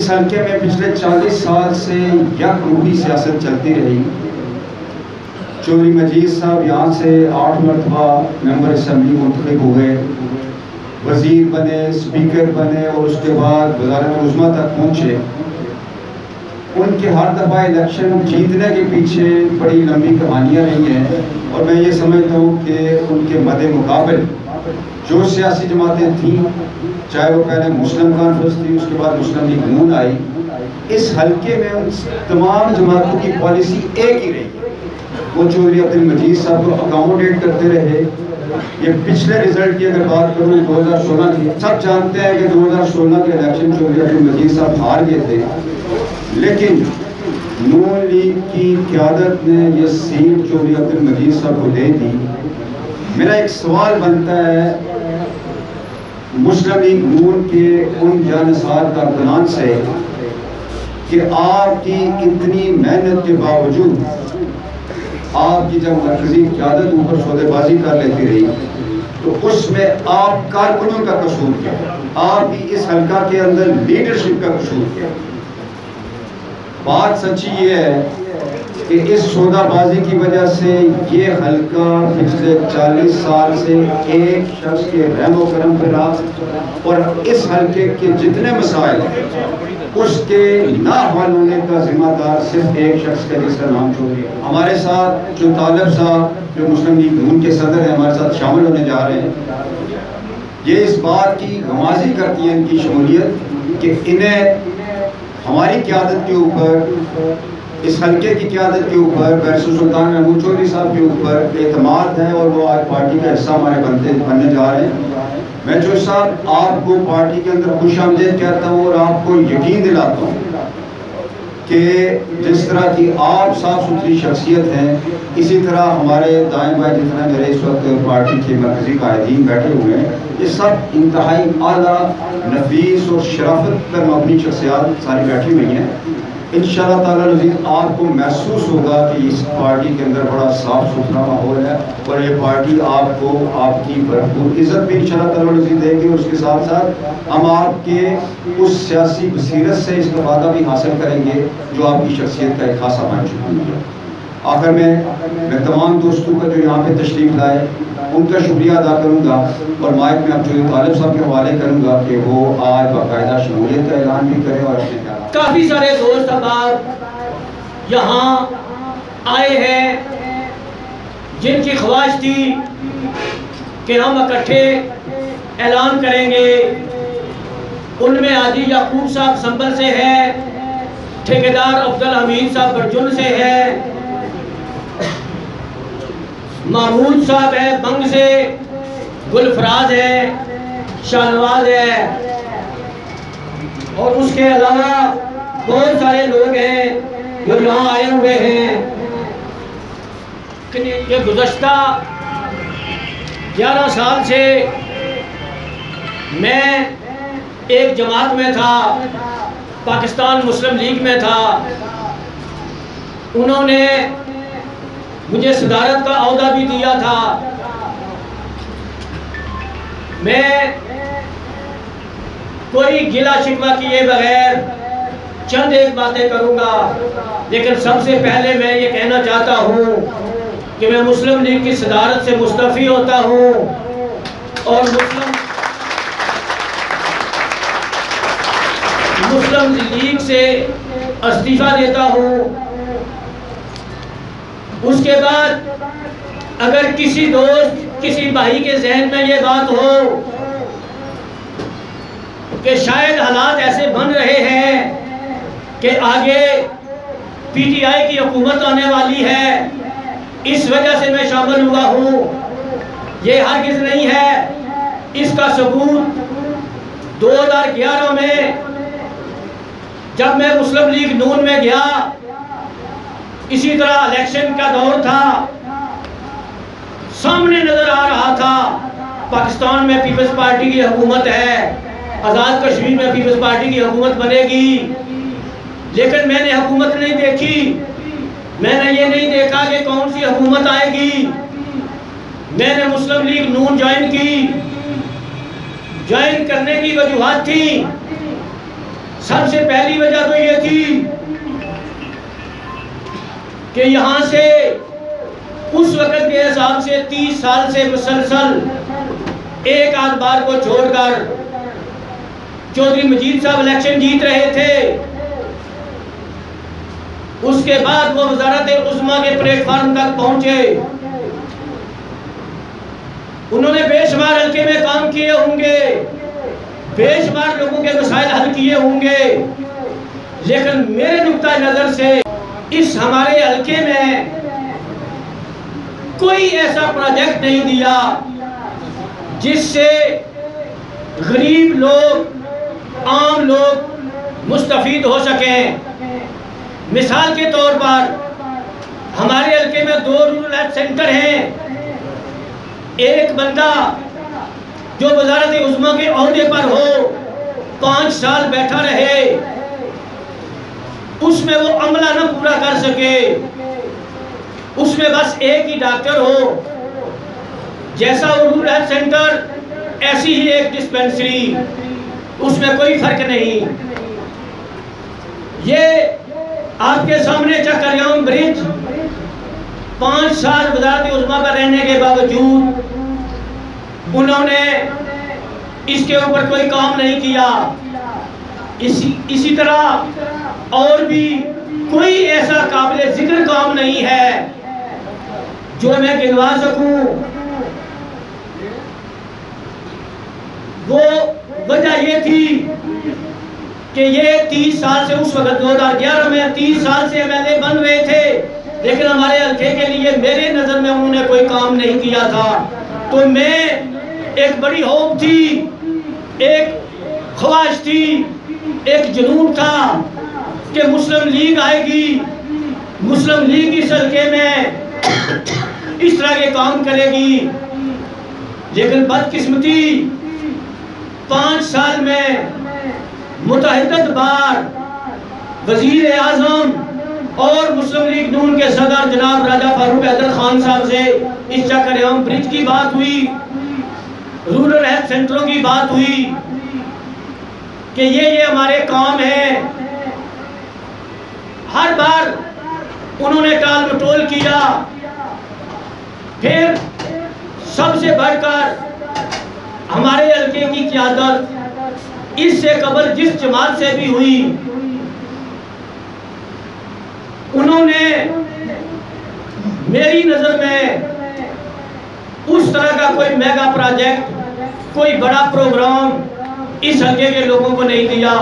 इस हल्के में पिछले 40 साल से यकरूही सियासत चलती रही। चौधरी मजीद साहब यहाँ से 8 मरतबा मेंबर असम्बली मुंतखब हुए, वजीर बने, स्पीकर बने और उसके बाद वज़ारत उज़्मा तक पहुँचे। उनके हर दफ़ा इलेक्शन जीतने के पीछे बड़ी लंबी कहानियाँ रही हैं और मैं ये समझता हूँ कि उनके मद्दे मुकाबिल जो सियासी जमातें थीं, चाहे वो पहले मुस्लिम कॉन्फ्रेंस थी, उसके बाद मुस्लिम लीग नून आई, इस हल्के में उन तमाम जमातों की पॉलिसी एक ही रही। वो चौधरी अब्दुल मजीद साहब को अकोमोडेट करते रहे। ये पिछले रिजल्ट की अगर बात करूँ 2016 की, सब जानते हैं कि 2016 के इलेक्शन चौधरी अब्दुल मजीद साहब हार गए थे, लेकिन नून लीग की क़यादत ने यह सीट चौधरी अब्दुल मजीद साहब को दे दी। मेरा एक सवाल बनता है मुस्लिम लीग नून के उन जानसार कारकुनान से कि आपकी इतनी मेहनत के बावजूद आपकी जब मरकजी क़यादत ऊपर सौदेबाजी कर लेती रही तो उसमें आप कारकुनों का कसूर क्या, आपकी इस हल्का के अंदर लीडरशिप का कसूर क्या। बात सच्ची ये है कि इस सौदाबाजी की वजह से ये हल्का पिछले 40 साल से एक शख्स के रहमो करम पर रहा और इस हल्के के जितने मसाइल हैं उसके ना हल होने का जिम्मेदार सिर्फ एक शख्स का, जिसका नाम चौधरी है। हमारे साथ जो तालिब साहब जो मुस्लिम लीग नून के सदर हैं हमारे साथ शामिल होने जा रहे हैं, ये इस बात की गमाजी करती है इनकी शमूलियत कि इन्हें हमारी क़यादत के ऊपर, इस हल्के की क़यादत के ऊपर, बैरिस्टर सुल्तान महमूद चौधरी साहब के ऊपर एतमाद है और वो आज पार्टी का हिस्सा हमारे बनने जा रहे हैं। मैं चौधरी साहब आपको पार्टी के अंदर खुशामदीद कहता हूँ और आपको यकीन दिलाता हूँ कि जिस तरह की आप साफ सुथरी शख्सियत हैं, इसी तरह हमारे दाएं बाएं जितना मेरे इस वक्त पार्टी के मरकजी कायदीन बैठे हुए हैं, ये सब इंतहाई आला नफीस और शराफत पर मबनी शख्सियात सारी बैठी हुई हैं। इंशाअल्लाह ताला नज़ीर आपको महसूस होगा कि इस पार्टी के अंदर बड़ा साफ सुथरा माहौल है और ये पार्टी आपको आपकी भरपूर इज़्ज़त भी इंशाअल्लाह ताला नज़ीर देगी। उसके साथ साथ हम आपके उस सियासी बसीरत से इस्तेफादा भी हासिल करेंगे जो आपकी शख्सियत का एक खासा बन चुकी है। आखिर में मैं तमाम दोस्तों का जो यहाँ पे तशरीफ़ लाए उनका शुक्रिया अदा करूँगा और माइक में अब जो तालिब साहब के हवाले करूँगा कि वो आज बाकायदा शमूलियत का ऐलान भी करें और अपने काफ़ी सारे दोस्त अब यहाँ आए हैं जिनकी ख्वाहिश थी कि हम इकट्ठे ऐलान करेंगे। उनमें आदि याकूब साहब संभल से है, ठेकेदार अब्दुल हमीद साहब बरजुन से है, महमूद साहब है बंग से, गुलफराज है, शाहनवाज है और उसके अलावा बहुत सारे लोग हैं जो यहाँ आए हुए हैं। ये गुज़श्ता 11 साल से मैं एक जमात में था, पाकिस्तान मुस्लिम लीग में था। उन्होंने मुझे सदारत का ओहदा भी दिया था। मैं कोई गिला शिकवा किए बगैर चंद एक बातें करूंगा, लेकिन सबसे पहले मैं ये कहना चाहता हूँ कि मैं मुस्लिम लीग की सदारत से मुस्तफ़ी होता हूँ और मुस्लिम लीग से इस्तीफ़ा देता हूँ। उसके बाद अगर किसी दोस्त, किसी भाई के जहन में ये बात हो कि शायद हालात ऐसे बन रहे हैं कि आगे पीटीआई की हुकूमत आने वाली है, इस वजह से मैं शामिल हुआ हूँ, ये हरगिज़ नहीं है। इसका सबूत 2011 में जब मैं मुस्लिम लीग नून में गया, इसी तरह इलेक्शन का दौर था, सामने नजर आ रहा था पाकिस्तान में पीपल्स पार्टी की हुकूमत है, आज़ाद कश्मीर में पीपल्स पार्टी की हुकूमत बनेगी, लेकिन मैंने हुकूमत नहीं देखी। मैंने ये नहीं देखा कि कौन सी हुकूमत आएगी। मैंने मुस्लिम लीग नून ज्वाइन की। ज्वाइन करने की वजूहत थी सबसे पहली वजह तो ये थी कि यहाँ से उस वक्त के हिसाब से 30 साल से मुसलसल एक आध बार को छोड़कर चौधरी मजीद साहब इलेक्शन जीत रहे थे। उसके बाद वो वज़ारत-ए-उज़्मा के प्लेटफार्म तक पहुंचे। उन्होंने बेशुमार हल्के में काम किए होंगे, बेशुमार लोगों के मसाइल हल किए होंगे, लेकिन मेरे नुक्ता नजर से इस हमारे हल्के में कोई ऐसा प्रोजेक्ट नहीं दिया जिससे गरीब लोग, आम लोग मुस्तफीद हो सकें। मिसाल के तौर पर हमारे हल्के में 2 रूरल हेल्थ सेंटर हैं। एक बंदा जो वज़ारत-ए-उज़्मा के ओहदे पर हो, 5 साल बैठा रहे, उसमें वो अमला न पूरा कर सके, उसमें बस एक ही डॉक्टर हो, जैसा वो रूरल हेल्थ सेंटर ऐसी ही एक डिस्पेंसरी, उसमें कोई फर्क नहीं। ये आपके सामने चक्करयाम ब्रिज 5 साल वज़ारत-ए-उज़्मा पर रहने के बावजूद उन्होंने इसके ऊपर कोई काम नहीं किया। इसी तरह और भी कोई ऐसा काबिल जिक्र काम नहीं है जो मैं गिनवा सकूं। वो वजह ये थी कि ये 30 साल से, उस वक्त 2011 में 30 साल से एमएलए बन रहे थे, लेकिन हमारे हल्के के लिए मेरे नज़र में उन्होंने कोई काम नहीं किया था। तो मैं एक बड़ी होप थी, एक ख्वाहिश थी, एक जुनून था कि मुस्लिम लीग आएगी, मुस्लिम लीग इस हल्के में इस तरह के काम करेगी। लेकिन बदकिस्मती 5 साल में मुतअद्दिद बार वज़ीर आज़म और मुस्लिम लीग नून के सदर जनाब राजा फारूक हैदर खान साहब से इस चक्करयाम ब्रिज की बात हुई, रूरल हेल्थ सेंटरों की बात हुई कि ये हमारे काम हैं। हर बार उन्होंने टाल मटोल किया। फिर सबसे बढ़कर हमारे हल्के की क़यादत इससे कबल जिस जमात से भी हुई, उन्होंने मेरी नज़र में उस तरह का कोई मेगा प्रोजेक्ट, कोई बड़ा प्रोग्राम इस हल्के के लोगों को नहीं दिया।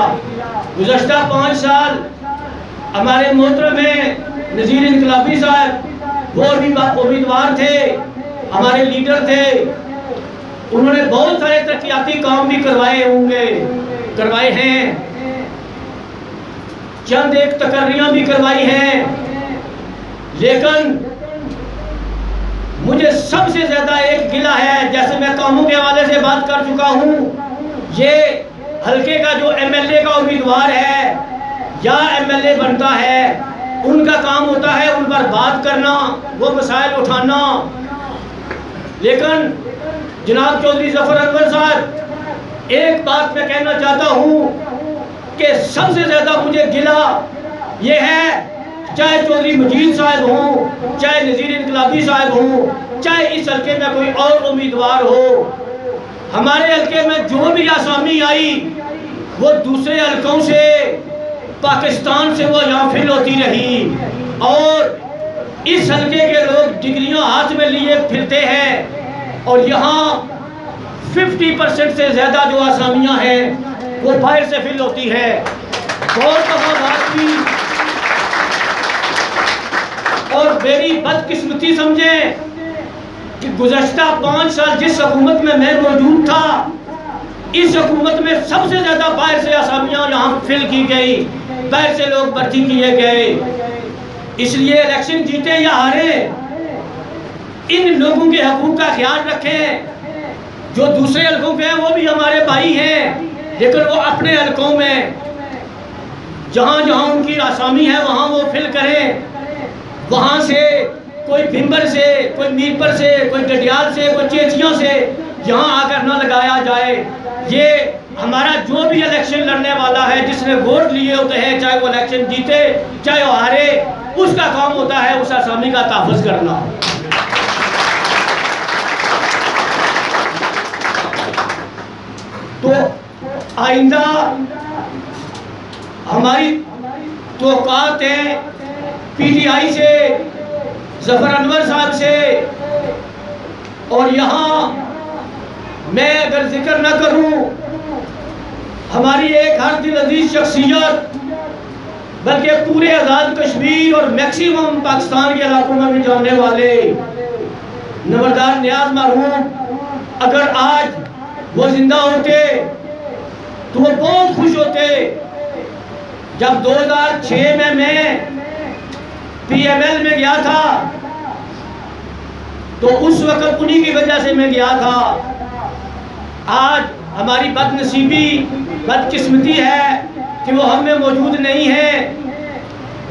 गुज़श्ता 5 साल हमारे मोहतरम में नज़ीर इनकलाबी साहब वो भी उम्मीदवार थे, हमारे लीडर थे, उन्होंने बहुत सारे तरक्याती काम भी करवाए हैं, चंद एक तकर्रियां भी करवाई हैं। लेकिन मुझे सबसे ज्यादा एक गिला है, जैसे मैं कामों के हवाले से बात कर चुका हूं, ये हल्के का जो एमएलए का उम्मीदवार है या एमएलए बनता है, उनका काम होता है उन पर बात करना, वो मसाइल उठाना। लेकिन जनाब चौधरी ज़फ़र अनवर साहब, एक बात मैं कहना चाहता हूँ कि सबसे ज़्यादा मुझे गिला ये है, चाहे चौधरी मजीद साहब हों, चाहे नज़ीर इनकलाबी साहब हों, चाहे इस हल्के में कोई और उम्मीदवार हो, हमारे हल्के में जो भी आसामी आई वो दूसरे हल्कों से, पाकिस्तान से वो यहाँ फिल होती रही। और इस हल्के के लोग डिग्रियां हाथ में लिए फिरते हैं और यहाँ 50% से ज़्यादा जो आसामियाँ हैं वो बाहर से फिल होती है। बहुत दफ़ा बात की और मेरी बदकिस्मती समझें कि गुज़श्ता 5 साल जिस हुकूमत में मैं मौजूद था, इस हुकूमत में सबसे ज़्यादा बाहर से आसामियाँ यहाँ फिल की गई, बाहर से लोग भर्ती किए गए। इसलिए इलेक्शन जीते या हारे, इन लोगों के हकूक़ का ख्याल रखें। जो दूसरे हलकों के हैं वो भी हमारे भाई हैं, लेकिन वो अपने हलकों में जहाँ जहाँ उनकी आसामी है वहाँ वो फिल करें। वहाँ से कोई भिम्बर से, कोई मीरपुर से, कोई गडियाल से, कोई चेचियों से यहाँ आकर न लगाया जाए। ये हमारा जो भी इलेक्शन लड़ने वाला है, जिसने वोट लिए होते हैं, चाहे वो इलेक्शन जीते चाहे वो हारे, उसका काम होता है उस असामी का तहफ़्फ़ुज़ करना। तो आइंदा हमारी तवक्कुआत है पीटीआई से, ज़फ़र अनवर साहब से, और यहाँ मैं अगर जिक्र न करूं हमारी एक हर दिल अजीज शख्सियत, बल्कि पूरे आज़ाद कश्मीर और मैक्सिमम पाकिस्तान के इलाकों में भी जानने वाले नंबरदार नियाज मरहूम, अगर आज वो जिंदा होते तो वो बहुत खुश होते। जब 2006 में मैं PML में गया था तो उस वक्त उन्हीं की वजह से मैं गया था। आज हमारी बदनसीबी, बदकिस्मती है कि वो हम में मौजूद नहीं है,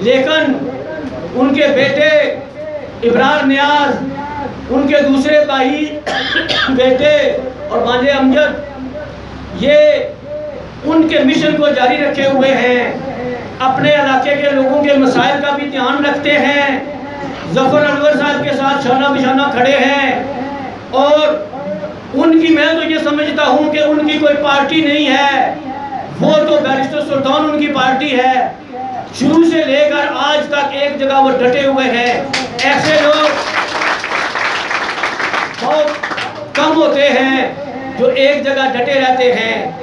लेकिन उनके बेटे इब्रार नियाज, उनके दूसरे भाई बेटे और भांजे अमजद, ये उनके मिशन को जारी रखे हुए हैं, अपने इलाके के लोगों के मसाइल का भी ध्यान रखते हैं, ज़फ़र अनवर साहब के साथ शाना बिशाना खड़े हैं। और उनकी, मैं तो ये समझता हूँ कि उनकी कोई पार्टी नहीं है, वो तो बैरिस्टर सुल्तान उनकी पार्टी है। शुरू से लेकर आज तक एक जगह वो डटे हुए हैं। ऐसे लोग बहुत कम होते हैं जो एक जगह डटे रहते हैं।